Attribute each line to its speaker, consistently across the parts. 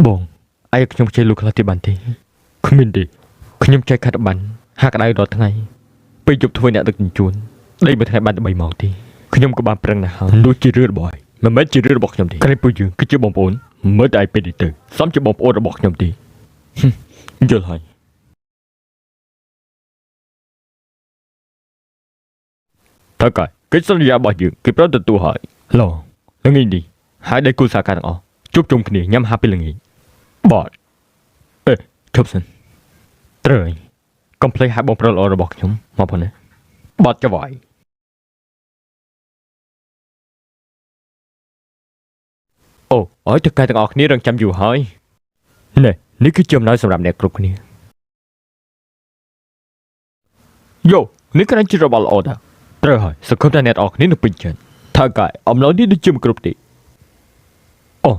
Speaker 1: បងអាយខ្ញុំចេះលុខ្លះទីបានទេគ្មានទេខ្ញុំចេះខាត់បានហាក់ដៃរាល់ថ្ងៃពេលយប់ធ្វើអ្នកដឹកជញ្ជូនដេកមួយថ្ងៃបាន3ម៉ោងទេខ្ញុំក៏បានប្រឹងណាស់ហើយនោះជារឿងរបស់មិនមែនជារឿងរបស់ខ្ញុំទេក្រែងពួកយើងគឺជាបងប្អូនមើលតែឯពេលនេះទៅសំជាបងប្អូនរបស់ខ្ញុំទេយល់ហើយតើកាយកិច្ចសន្យារបស់យើងគេប្រត់ទទួលហើយឡល្ងាចនេះហើយដៃគូសាការទាំងអស់ជួបជុំគ្នាញ៉ាំហាពេលល្ងាចបតឈប់សិនត្រូវហើយកុំភ្លេចហៅបងប្រុសល្អរបស់ខ្ញុំមកផងណាបតចវាយអូអើយតើកាយទាំងអស់គ្នារងចាំយូរហើយនេះគឺជាអំណោយសម្រាប់អ្នកគ្រប់គ្នាយោនេះគ្រាន់ជារបស់ល្អតាត្រូវហើយសង្ឃឹមថាអ្នកទាំងអស់គ្នានឹងពេញចិត្តថើកាយអំណោយនេះដូចជាមិនគ្រប់ទេអូ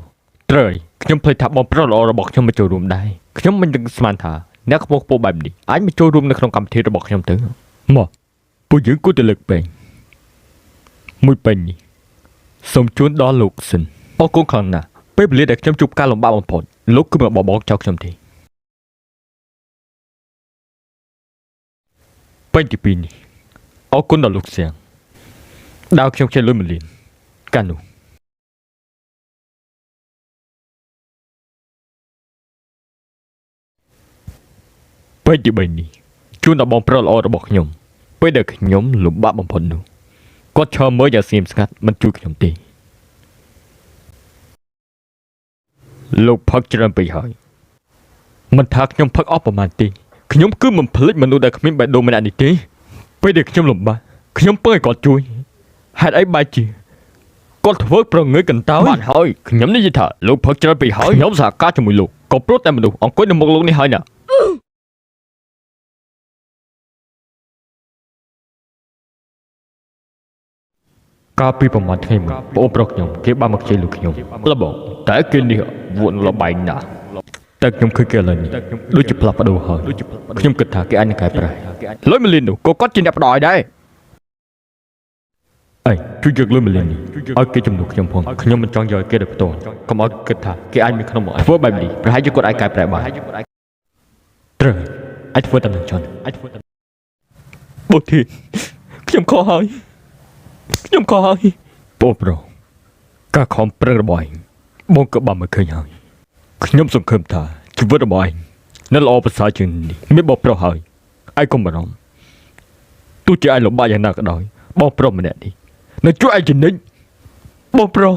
Speaker 1: ត្រូវហើយខ្ញុំភ្លេចថាបងប្រុសល្អរបស់ខ្ញុំមកចូលរួមដែរខ្ញុំមិនដឹងស្មានថាអ្នកខ្ពស់បែបនេះអាចមកចូលរួមនៅក្នុងកម្មវិធីរបស់ខ្ញុំទៅមកពួកយើងគួរតែលើកពេញមួយពេញនេះសូមជូនដល់លោកសិនអរគុណខ្លាំងណាស់ពេលវេលាដែលខ្ញុំជួបការលំបាកបំផុតលោកគឺមកបបងចោលខ្ញុំទេពេញទី2នេះអរគុណដល់លោកសៀងដៅខ្ញុំចេះលុយ1លានកាលនោះពេលទី3នេះជូនដល់បងប្រុសល្អរបស់ខ្ញុំពេលដែលខ្ញុំលំបាកបំផុតនោះគាត់ឈរមើលយ៉ាងស្ងៀមស្ងាត់មិនជួយខ្ញុំទេលោកផឹកច្រើនពេកហើយមិនថាខ្ញុំផឹកអស់ប្រមាណទេខ្ញុំគឺមិនភ្លេចមនុស្សដែលគ្មានបេះដូងម្នាក់នេះទេពេលដែលខ្ញុំលំបាកខ្ញុំពឹងឲ្យគាត់ជួយហេតុអីបែរជាគាត់ធ្វើប្រងើយកន្តើយបានហើយខ្ញុំនិយាយថាលោកផឹកច្រើនពេកហើយខ្ញុំសហការជាមួយលោកក៏ព្រោះតែមនុស្សអង្គុយនៅមុខលោកនេះហើយណាកាលពីប្រហែលថ្ងៃមុនបងប្រុសខ្ញុំគេបានមកជិះលើខ្ញុំលបងតែគេនេះវក់លបែងណាស់តែខ្ញុំឃើញគេឥឡូវនេះដូចជាផ្លាស់ប្ដូរហើយខ្ញុំគិតថាគេអាចនឹងកែប្រែលុយ1លាននោះក៏គាត់ជាអ្នកផ្ដល់ឲ្យដែរអីជួយយកលុយ1លាននេះឲ្យគេជំនួសខ្ញុំផងខ្ញុំមិនចង់យកឲ្យគេដោយផ្ទាល់កុំឲ្យគិតថាគេអាចមានក្នុងមកធ្វើបែបនេះប្រហែលជាគាត់អាចកែប្រែបានត្រូវអាចធ្វើតាមនឹងចន់អាចធ្វើតាមបុទ្ធីខ្ញុំខុសហើយបងប្រុសការខំប្រឹងរបស់ឯងបងក៏បានមកឃើញហើយខ្ញុំសង្ឃឹមថាជីវិតរបស់ឯងនៅល្អប្រសើរជាងនេះមានបងប្រុសហើយឯងកុំបារម្ភទោះជាឯងលំបាកយ៉ាងណាក៏ដោយបងប្រុសម្នាក់នេះនឹងជួយឯងជំនិញបងប្រុស